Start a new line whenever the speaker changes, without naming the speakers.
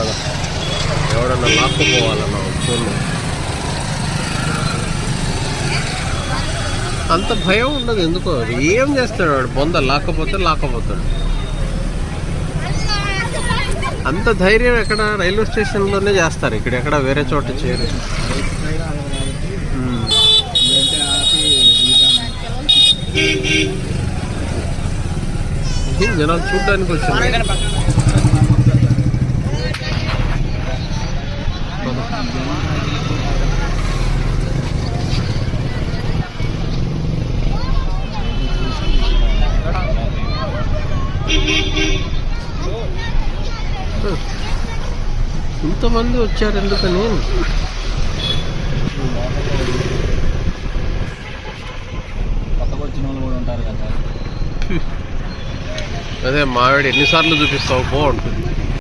కదా, ఎవడన్నా లాక్కుపోవాలన్నా ఫోన్లో. అంత భయం ఉండదు ఎందుకో. ఏం చేస్తాడు వాడు, బొంద లాక్కపోతాడు. అంత ధైర్యం ఎక్కడ రైల్వే స్టేషన్లోనే చేస్తారు, ఇక్కడ ఎక్కడ వేరే చోట చేయరు. జనాలు చూడ్డానికి వచ్చింది. ఇంతమంది వచ్చారు ఎందుకని. అదే మావిడ ఎన్నిసార్లు చూపిస్తావు బాగుంటుంది.